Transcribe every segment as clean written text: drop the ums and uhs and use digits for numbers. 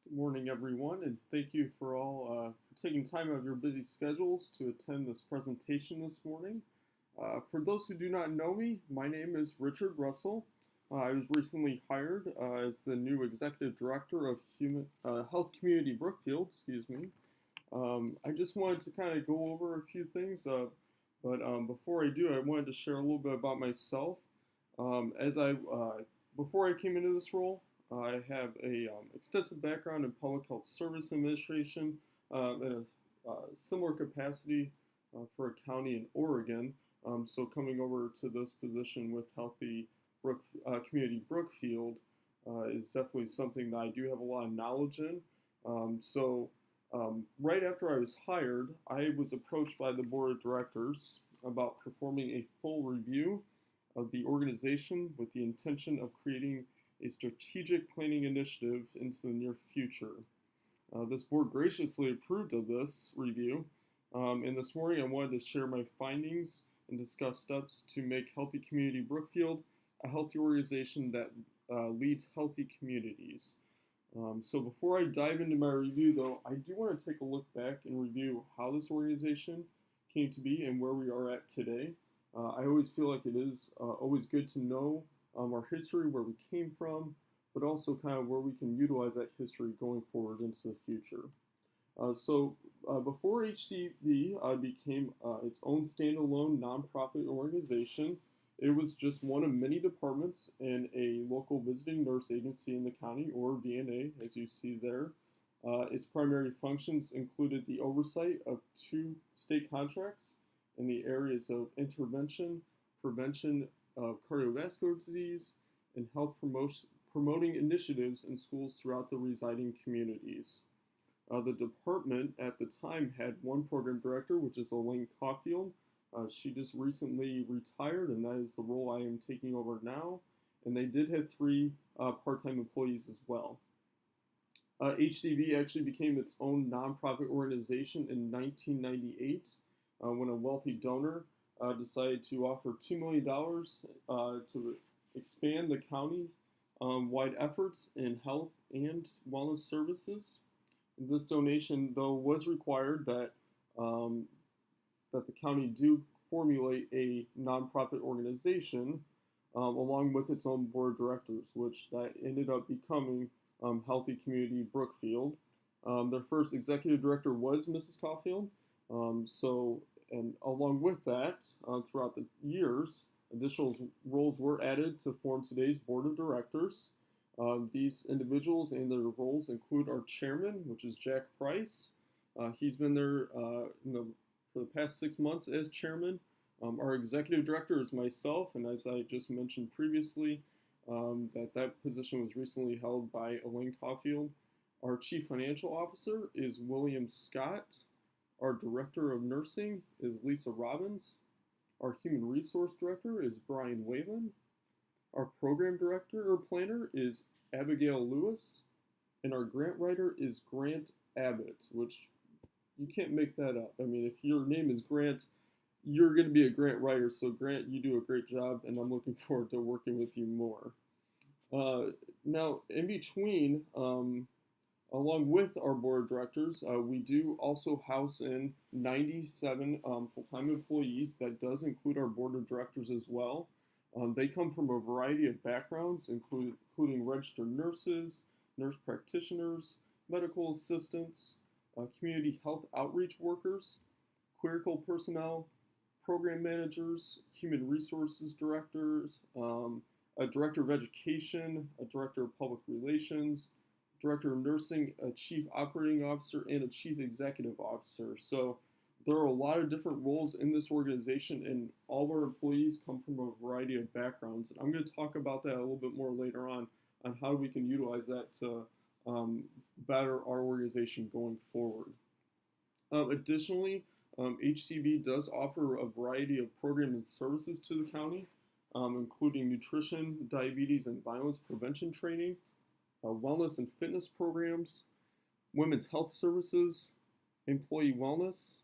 Good morning, everyone, and thank you for taking time out of your busy schedules to attend this presentation this morning. For those who do not know me, my name is Richard Russell. I was recently hired as the new Executive Director of Health Community Brookfield, excuse me. I just wanted to kind of go over a few things, but before I do, I wanted to share a little bit about myself. As I Before I came into this role, I have a extensive background in public health service administration in a similar capacity for a county in Oregon. So coming over to this position with Community Brookfield is definitely something that I do have a lot of knowledge in. Right after I was hired, I was approached by the board of directors about performing a full review of the organization with the intention of creating a strategic planning initiative into the near future. This board graciously approved of this review, and this morning I wanted to share my findings and discuss steps to make Healthy Community Brookfield a healthy organization that leads healthy communities. So before I dive into my review, though, I do want to take a look back and review how this organization came to be and where we are at today. I always feel like it is always good to know our history, where we came from, but also kind of where we can utilize that history going forward into the future. Before HCB became its own standalone nonprofit organization, it was just one of many departments in a local visiting nurse agency in the county, or VNA, as you see there. Its primary functions included the oversight of 2 state contracts in the areas of intervention, prevention of cardiovascular disease, and health promoting initiatives in schools throughout the residing communities. The department at the time had one program director, which is Elaine Caulfield. She just recently retired, and that is the role I am taking over now. And they did have 3 part-time employees as well. HCB actually became its own nonprofit organization in 1998 when a wealthy donor decided to offer $2 million to expand the county-wide efforts in health and wellness services. This donation, though, was required that the county do formulate a nonprofit organization along with its own board of directors, which that ended up becoming Healthy Community Brookfield. Their first executive director was Mrs. Caulfield. And along with that, throughout the years, additional roles were added to form today's board of directors. These individuals and their roles include our chairman, which is Jack Price. He's been there for the past 6 months as chairman. Our executive director is myself, and as I just mentioned previously, that position was recently held by Elaine Caulfield. Our chief financial officer is William Scott. Our director of nursing is Lisa Robbins. Our human resource director is Brian Whalen. Our program director or planner is Abigail Lewis. And our grant writer is Grant Abbott, which you can't make that up. I mean, if your name is Grant, you're going to be a grant writer. So Grant, you do a great job, and I'm looking forward to working with you more. Now, in between, along with our board of directors, we do also house in 97 full-time employees. That does include our board of directors as well. They come from a variety of backgrounds, including registered nurses, nurse practitioners, medical assistants, community health outreach workers, clerical personnel, program managers, human resources directors, a director of education, a director of public relations, director of nursing, a chief operating officer, and a chief executive officer. So there are a lot of different roles in this organization, and all of our employees come from a variety of backgrounds. And I'm going to talk about that a little bit more later on how we can utilize that to better our organization going forward. Additionally, HCB does offer a variety of programs and services to the county, including nutrition, diabetes, and violence prevention training, wellness and fitness programs, women's health services, employee wellness,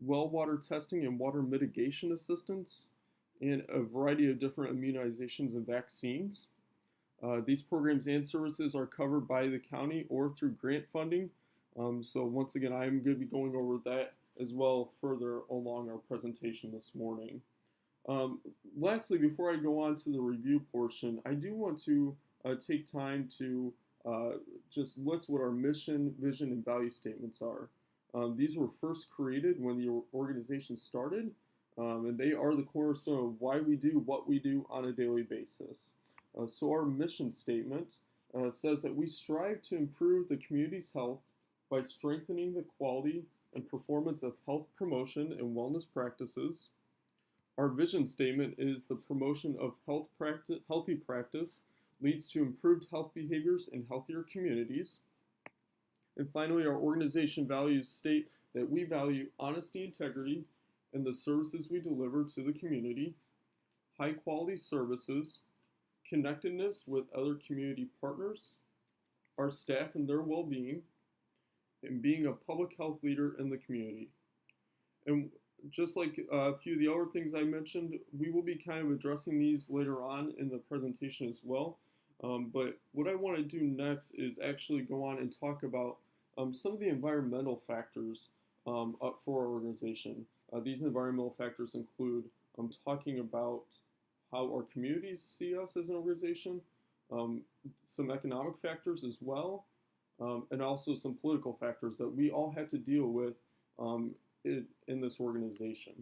well water testing and water mitigation assistance, and a variety of different immunizations and vaccines. These programs and services are covered by the county or through grant funding. So once again, I'm going to be going over that as well further along our presentation this morning. Um, Lastly, before I go on to the review portion, I do want to take time to uh, just list what our mission, vision, and value statements are. These were first created when the organization started, and they are the cornerstone of why we do what we do on a daily basis. So our mission statement says that we strive to improve the community's health by strengthening the quality and performance of health promotion and wellness practices. Our vision statement is the promotion of healthy practice leads to improved health behaviors and healthier communities. And finally, our organization values state that we value honesty, integrity, and the services we deliver to the community, high quality services, connectedness with other community partners, our staff and their well-being, and being a public health leader in the community. And just like a few of the other things I mentioned, we will be kind of addressing these later on in the presentation as well. But what I want to do next is actually go on and talk about some of the environmental factors for our organization. These environmental factors include talking about how our communities see us as an organization, some economic factors as well, and also some political factors that we all have to deal with in this organization.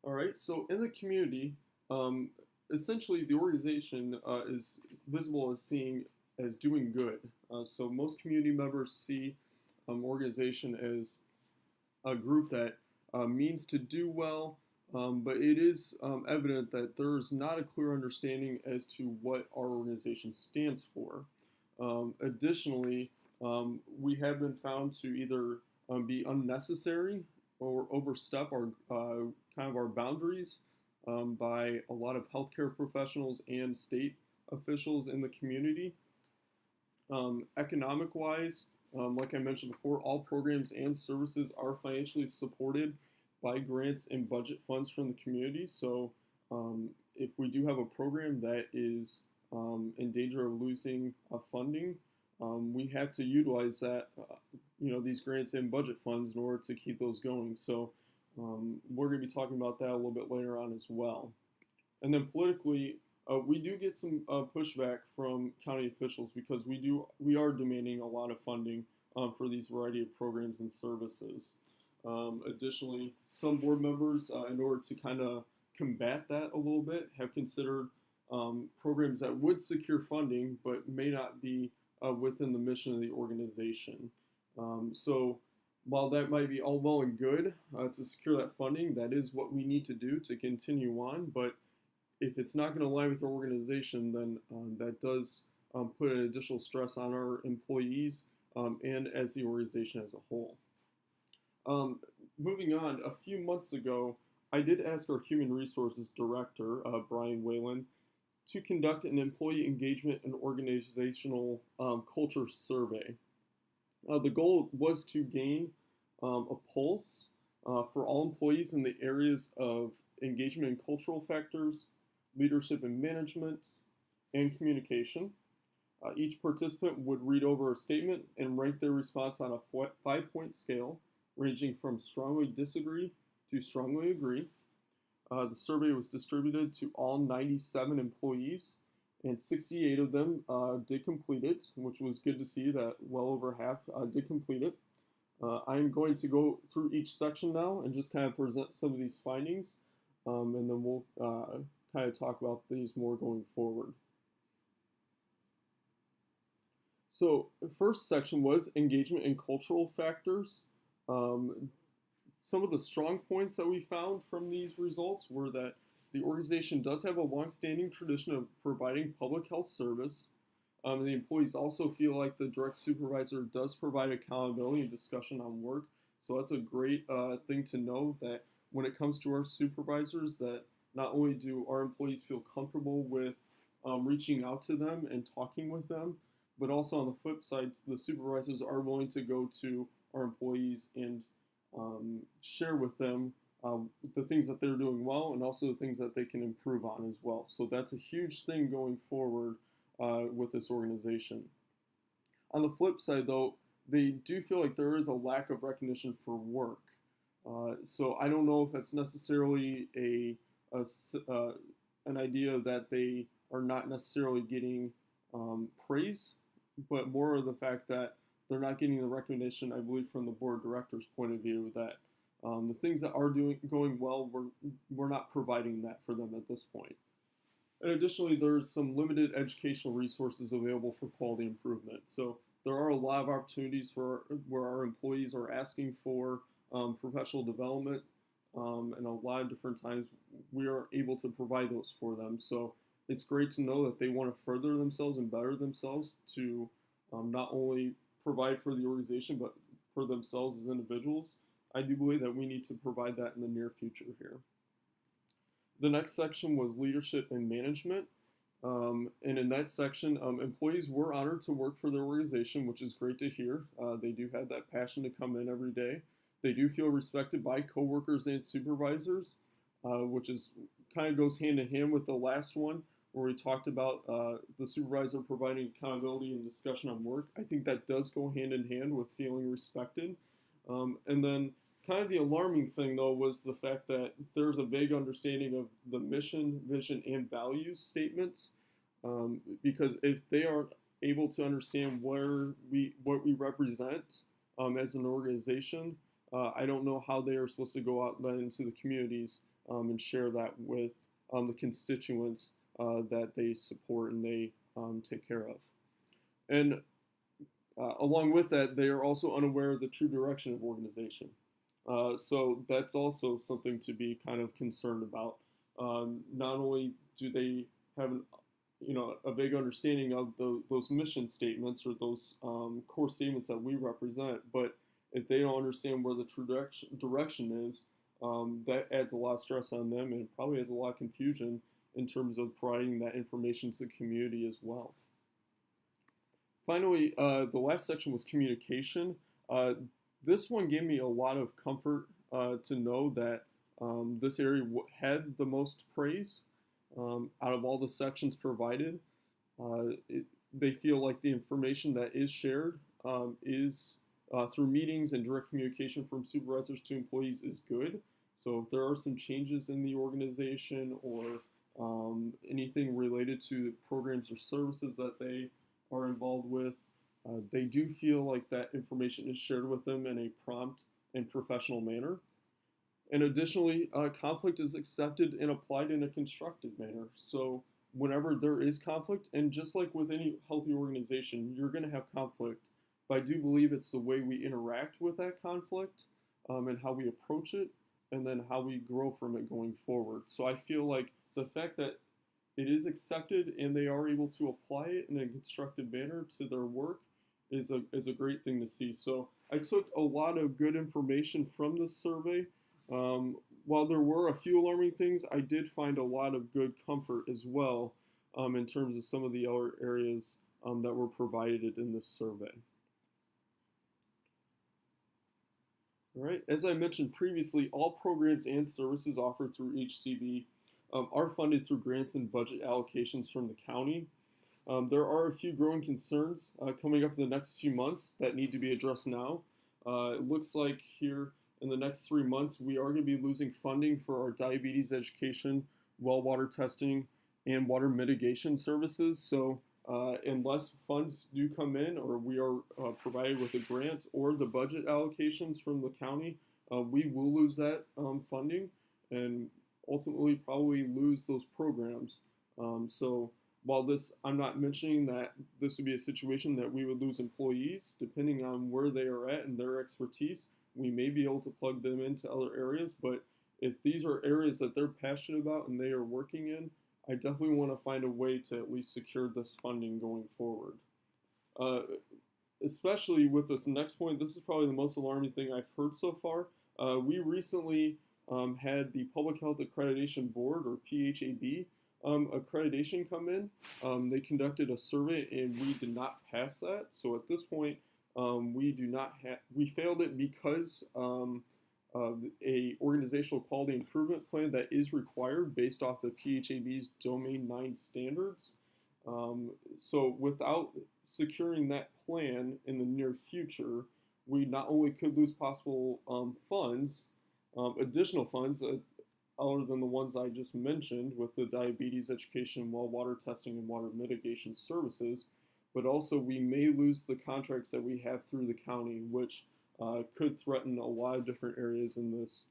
All right, so in the community, essentially the organization is visible as doing good. So most community members see organization as a group that means to do well, but it is evident that there is not a clear understanding as to what our organization stands for. Additionally, we have been found to either be unnecessary or overstep our kind of our boundaries by a lot of healthcare professionals and state officials in the community. Economic-wise, like I mentioned before, all programs and services are financially supported by grants and budget funds from the community. So if we do have a program that is in danger of losing funding, we have to utilize that, these grants and budget funds in order to keep those going. So we're going to be talking about that a little bit later on as well. And then politically, we do get some pushback from county officials because we are demanding a lot of funding for these variety of programs and services. Additionally, some board members, in order to kind of combat that a little bit, have considered programs that would secure funding but may not be within the mission of the organization. So while that might be all well and good to secure that funding, that is what we need to do to continue on. But if it's not going to align with our organization, then that does put an additional stress on our employees and as the organization as a whole. Moving on, a few months ago, I did ask our Human Resources Director, Brian Whalen, to conduct an employee engagement and organizational culture survey. The goal was to gain a pulse for all employees in the areas of engagement and cultural factors, leadership and management, and communication. Each participant would read over a statement and rank their response on a 5-point scale, ranging from strongly disagree to strongly agree. The survey was distributed to all 97 employees, and 68 of them did complete it, which was good to see that well over half did complete it. I'm going to go through each section now and just kind of present some of these findings, and then we'll kind of talk about these more going forward. So the first section was engagement and cultural factors. Some of the strong points that we found from these results were that the organization does have a long-standing tradition of providing public health service. The employees also feel like the direct supervisor does provide accountability and discussion on work. So that's a great thing to know, that when it comes to our supervisors, that not only do our employees feel comfortable with reaching out to them and talking with them, but also on the flip side, the supervisors are willing to go to our employees and share with them the things that they're doing well and also the things that they can improve on as well. So that's a huge thing going forward with this organization. On the flip side, though, they do feel like there is a lack of recognition for work. So I don't know if that's necessarily a an idea that they are not necessarily getting praise, but more of the fact that they're not getting the recognition, I believe, from the board of directors' point of view, that the things that are going well, we're not providing that for them at this point. And additionally, there's some limited educational resources available for quality improvement. So there are a lot of opportunities for where our employees are asking for professional development, and a lot of different times we are able to provide those for them. So it's great to know that they want to further themselves and better themselves to not only provide for the organization, but for themselves as individuals. I do believe that we need to provide that in the near future here. The next section was leadership and management. And in that section, employees were honored to work for their organization, which is great to hear. They do have that passion to come in every day. They do feel respected by coworkers and supervisors, which is kind of goes hand in hand with the last one where we talked about the supervisor providing accountability and discussion on work. I think that does go hand in hand with feeling respected. And then kind of the alarming thing, though, was the fact that there's a vague understanding of the mission, vision, and values statements. Because if they aren't able to understand what we represent as an organization, I don't know how they are supposed to go out then into the communities and share that with the constituents that they support and they take care of. And along with that, they are also unaware of the true direction of organization. So that's also something to be kind of concerned about. Not only do they have a vague understanding of those mission statements or those core statements that we represent, but if they don't understand where the true direction is, that adds a lot of stress on them and probably adds a lot of confusion in terms of providing that information to the community as well. Finally, the last section was communication. This one gave me a lot of comfort to know that this area had the most praise out of all the sections provided. They feel like the information that is shared is through meetings and direct communication from supervisors to employees is good. So if there are some changes in the organization or anything related to programs or services that they are involved with, they do feel like that information is shared with them in a prompt and professional manner. And additionally, conflict is accepted and applied in a constructive manner. So whenever there is conflict, and just like with any healthy organization, you're going to have conflict. But I do believe it's the way we interact with that conflict and how we approach it, and then how we grow from it going forward. So I feel like the fact that it is accepted and they are able to apply it in a constructive manner to their work is a great thing to see. So I took a lot of good information from this survey. While there were a few alarming things, I did find a lot of good comfort as well in terms of some of the other areas that were provided in this survey. All right, as I mentioned previously, all programs and services offered through HCB are funded through grants and budget allocations from the county. There are a few growing concerns coming up in the next few months that need to be addressed now. It looks like here in the next 3 months, we are going to be losing funding for our diabetes education, well water testing, and water mitigation services. So unless funds do come in or we are provided with a grant or the budget allocations from the county, we will lose that funding and ultimately probably lose those programs. So while I'm not mentioning that this would be a situation that we would lose employees, depending on where they are at and their expertise, we may be able to plug them into other areas. But if these are areas that they're passionate about and they are working in, I definitely want to find a way to at least secure this funding going forward. Especially with this next point, this is probably the most alarming thing I've heard so far. We recently had the Public Health Accreditation Board, or PHAB, accreditation come in. They conducted a survey and we did not pass that. So at this point, we failed it because a organizational quality improvement plan that is required based off the PHAB's Domain 9 standards. So without securing that plan in the near future, we not only could lose possible funds, additional funds, other than the ones I just mentioned with the diabetes education, well water testing, and water mitigation services, but also we may lose the contracts that we have through the county, which could threaten a lot of different areas in this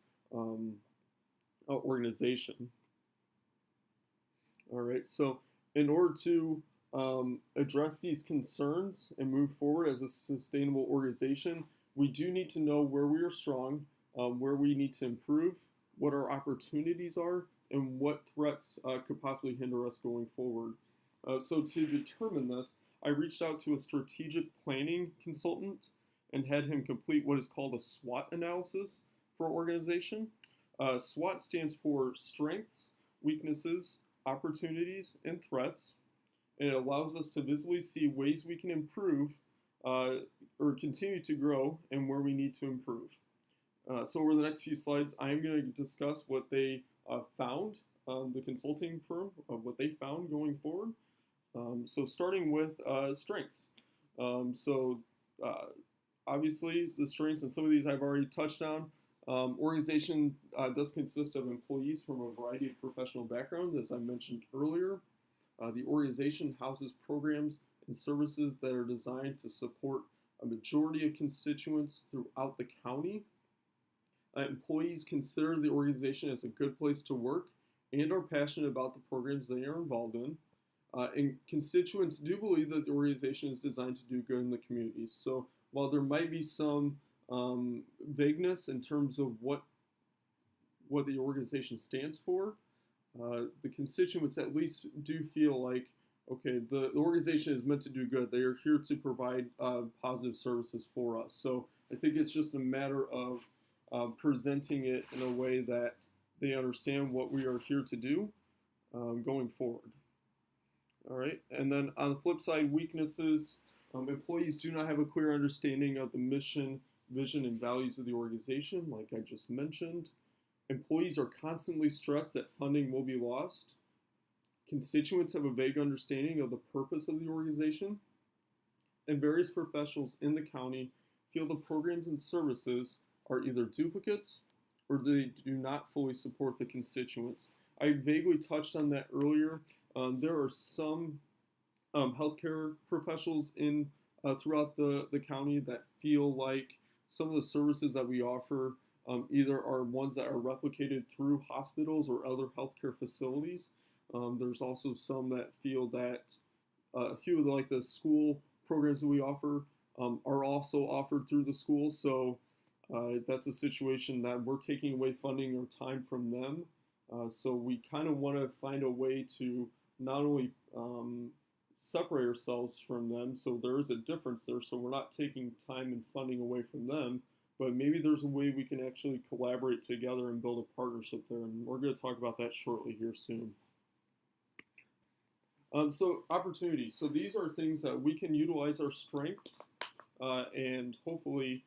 organization. All right, so in order to address these concerns and move forward as a sustainable organization, we do need to know where we are strong, where we need to improve, what our opportunities are, and what threats could possibly hinder us going forward. So to determine this, I reached out to a strategic planning consultant and had him complete what is called a SWOT analysis for organization. SWOT stands for strengths, weaknesses, opportunities, and threats, and it allows us to visibly see ways we can improve or continue to grow and where we need to improve. So over the next few slides, I'm going to discuss what they found, the consulting firm, what they found going forward. So starting with strengths. Obviously the strengths, and some of these I've already touched on. Organization does consist of employees from a variety of professional backgrounds, as I mentioned earlier. The organization houses programs and services that are designed to support a majority of constituents throughout the county. Employees consider the organization as a good place to work and are passionate about the programs they are involved in. And constituents do believe that the organization is designed to do good in the community. So while there might be some vagueness in terms of what the organization stands for, the constituents at least do feel like, okay, the organization is meant to do good. They are here to provide positive services for us. So I think it's just a matter of presenting it in a way that they understand what we are here to do going forward. All right, and then on the flip side, weaknesses. Employees do not have a clear understanding of the mission, vision, and values of the organization, like I just mentioned. Employees are constantly stressed that funding will be lost. Constituents have a vague understanding of the purpose of the organization. And various professionals in the county feel the programs and services are either duplicates or they do not fully support the constituents. I vaguely touched on that earlier. There are some healthcare professionals in throughout the county that feel like some of the services that we offer either are ones that are replicated through hospitals or other healthcare facilities. There's also some that feel that a few of the school programs that we offer are also offered through the school. So that's a situation that we're taking away funding or time from them. So we kind of want to find a way to not only separate ourselves from them, so there is a difference there, so we're not taking time and funding away from them, but maybe there's a way we can actually collaborate together and build a partnership there, and we're going to talk about that shortly here soon. So opportunities. So these are things that we can utilize our strengths and hopefully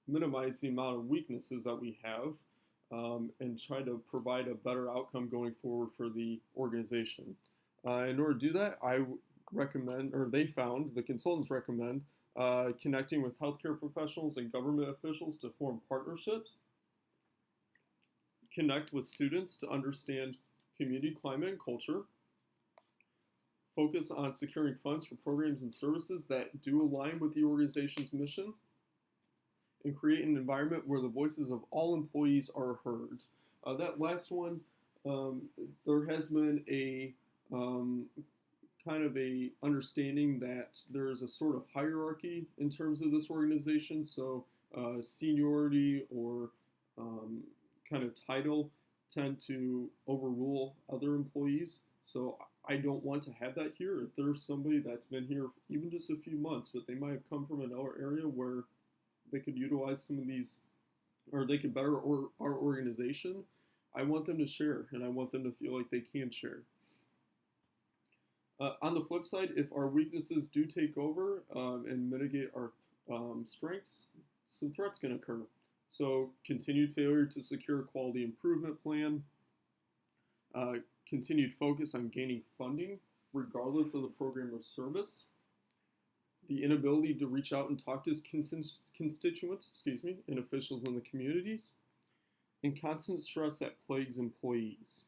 minimize the amount of weaknesses that we have and try to provide a better outcome going forward for the organization. In order to do that, I recommend, or they found, the consultants recommend, connecting with healthcare professionals and government officials to form partnerships, connect with students to understand community climate and culture, focus on securing funds for programs and services that do align with the organization's mission, and create an environment where the voices of all employees are heard. That last one, there has been a kind of a understanding that there's a sort of hierarchy in terms of this organization. So seniority or kind of title tend to overrule other employees. So I don't want to have that here. If there's somebody that's been here even just a few months, but they might have come from another area where they could utilize some of these, or they could better our organization, I want them to share, and I want them to feel like they can share. On the flip side, if our weaknesses do take over and mitigate our strengths, some threats can occur. So continued failure to secure a quality improvement plan, uh, continued focus on gaining funding regardless of the program or service, the inability to reach out and talk to his constituents, and officials in the communities, and constant stress that plagues employees.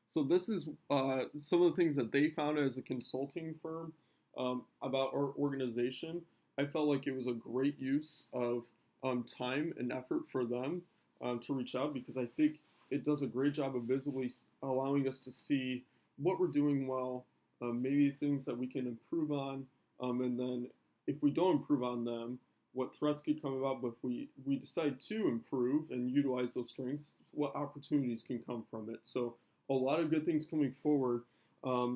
So this is some of the things that they found as a consulting firm about our organization. I felt like it was a great use of time and effort for them to reach out, because I think it does a great job of visibly allowing us to see what we're doing well, maybe things that we can improve on, and then if we don't improve on them, what threats could come about. But if we decide to improve and utilize those strengths, what opportunities can come from it. So a lot of good things coming forward.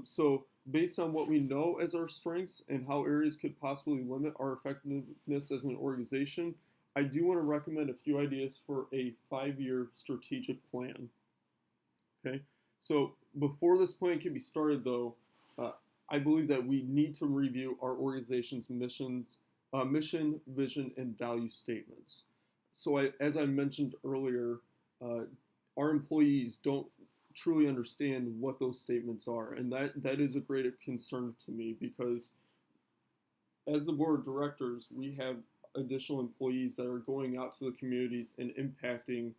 So based on what we know as our strengths and how areas could possibly limit our effectiveness as an organization, I do want to recommend a few ideas for a 5-year strategic plan. Okay, so before this plan can be started, though, I believe that we need to review our organization's mission, vision, and value statements. So, as I mentioned earlier, our employees don't truly understand what those statements are, and that is a great concern to me, because as the board of directors, we have additional employees that are going out to the communities and impacting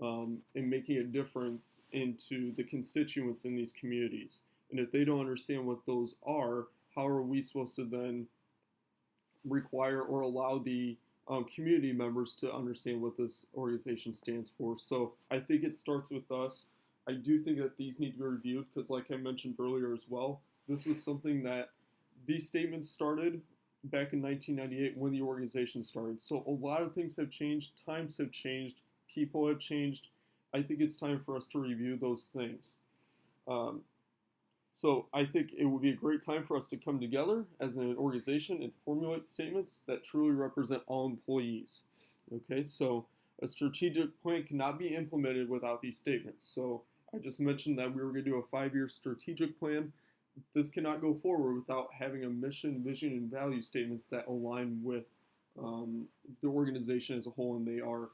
and making a difference into the constituents in these communities. And if they don't understand what those are, how are we supposed to then require or allow the community members to understand what this organization stands for? So I think it starts with us. I do think that these need to be reviewed, because like I mentioned earlier as well, this was something that these statements started back in 1998 when the organization started. So a lot of things have changed, times have changed, people have changed. I think it's time for us to review those things. So I think it would be a great time for us to come together as an organization and formulate statements that truly represent all employees. Okay, so a strategic plan cannot be implemented without these statements. So I just mentioned that we were going to do a 5-year strategic plan. This cannot go forward without having a mission, vision, and value statements that align with the organization as a whole, and they are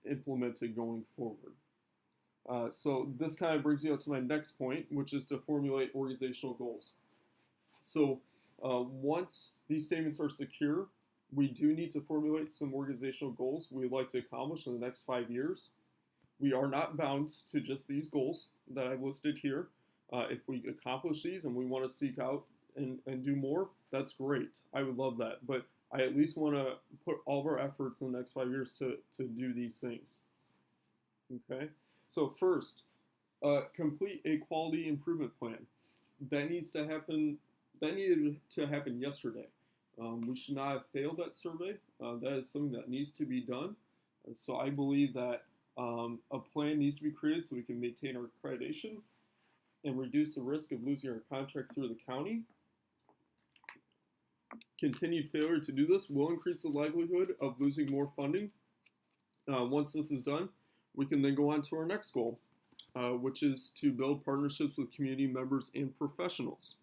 implemented going forward. So this kind of brings me up to my next point, which is to formulate organizational goals. So once these statements are secure, we do need to formulate some organizational goals we'd like to accomplish in the next 5 years. We are not bound to just these goals that I've listed here. If we accomplish these and we want to seek out and do more, that's great. I would love that. But I at least want to put all of our efforts in the next 5 years to do these things. Okay? So first, complete a quality improvement plan. That needs to happen. That needed to happen yesterday. We should not have failed that survey. That is something that needs to be done. So I believe that a plan needs to be created so we can maintain our accreditation and reduce the risk of losing our contract through the county. Continued failure to do this will increase the likelihood of losing more funding. Once this is done, we can then go on to our next goal, which is to build partnerships with community members and professionals.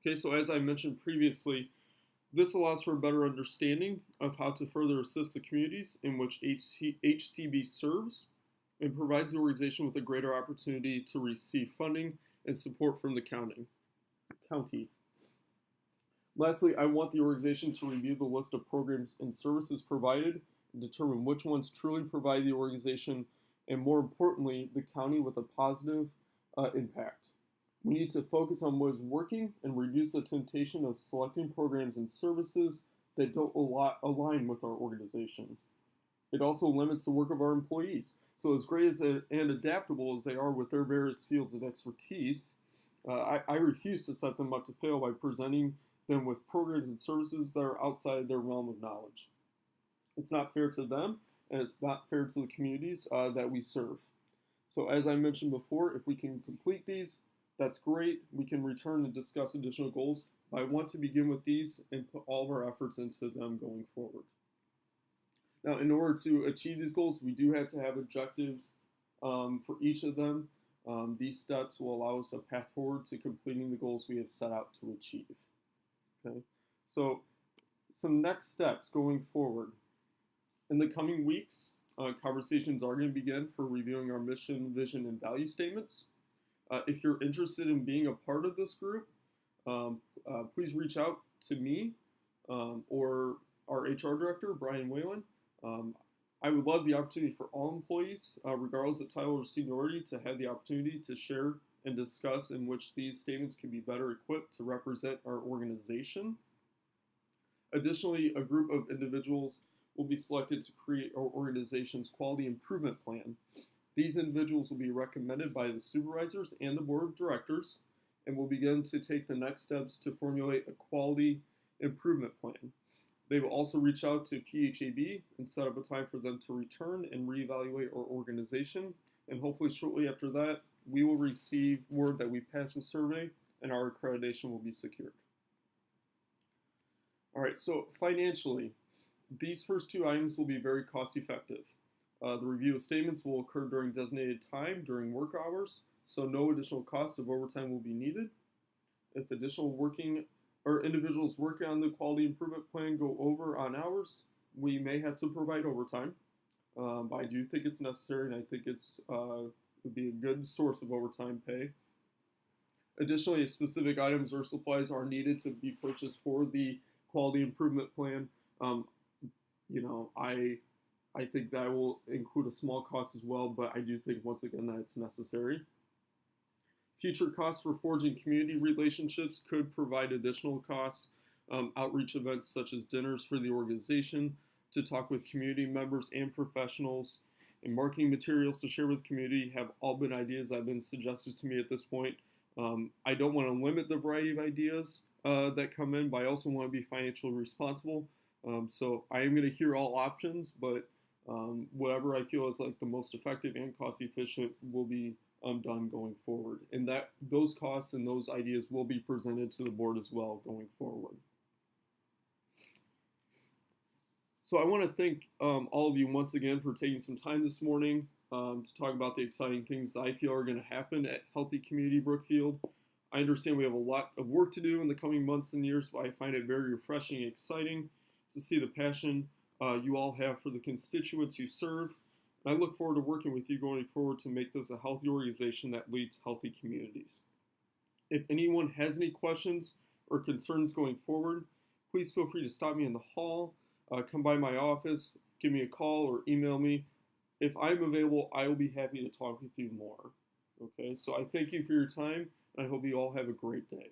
Okay, so as I mentioned previously, this allows for a better understanding of how to further assist the communities in which HCB serves, and provides the organization with a greater opportunity to receive funding and support from the county. Lastly, I want the organization to review the list of programs and services provided and determine which ones truly provide the organization and, more importantly, the county with a positive impact. We need to focus on what is working and reduce the temptation of selecting programs and services that don't align with our organization. It also limits the work of our employees. So as great as and adaptable as they are with their various fields of expertise, I refuse to set them up to fail by presenting them with programs and services that are outside their realm of knowledge. It's not fair to them, and it's not fair to the communities that we serve. So as I mentioned before, if we can complete these, that's great. We can return and discuss additional goals, but I want to begin with these and put all of our efforts into them going forward. Now, in order to achieve these goals, we do have to have objectives for each of them. These steps will allow us a path forward to completing the goals we have set out to achieve. Okay, so some next steps going forward. In the coming weeks, conversations are going to begin for reviewing our mission, vision, and value statements. If you're interested in being a part of this group, please reach out to me or our HR director, Brian Whalen. I would love the opportunity for all employees, regardless of title or seniority, to have the opportunity to share and discuss in which these statements can be better equipped to represent our organization. Additionally, a group of individuals will be selected to create our organization's quality improvement plan. These individuals will be recommended by the supervisors and the board of directors and will begin to take the next steps to formulate a quality improvement plan. They will also reach out to PHAB and set up a time for them to return and reevaluate our organization. And hopefully shortly after that, we will receive word that we passed the survey and our accreditation will be secured. All right, so financially, these first two items will be very cost effective. The review of statements will occur during designated time during work hours, so no additional cost of overtime will be needed. If additional individuals working on the quality improvement plan go over on hours, we may have to provide overtime. But I do think it's necessary, and I think it would be a good source of overtime pay. Additionally, if specific items or supplies are needed to be purchased for the quality improvement plan, I think that will include a small cost as well, but I do think once again that it's necessary. Future costs for forging community relationships could provide additional costs. Outreach events such as dinners for the organization to talk with community members and professionals, and marketing materials to share with the community have all been ideas that have been suggested to me at this point. I don't want to limit the variety of ideas that come in, but I also want to be financially responsible. So I am going to hear all options, but whatever I feel is like the most effective and cost efficient will be done going forward. And that those costs and those ideas will be presented to the board as well going forward. So I want to thank all of you once again for taking some time this morning to talk about the exciting things I feel are going to happen at Healthy Community Brookfield. I understand we have a lot of work to do in the coming months and years, but I find it very refreshing and exciting to see the passion you all have for the constituents you serve. And I look forward to working with you going forward to make this a healthy organization that leads healthy communities. If anyone has any questions or concerns going forward, please feel free to stop me in the hall, come by my office, give me a call or email me. If I'm available, I will be happy to talk with you more. Okay, so I thank you for your time, and I hope you all have a great day.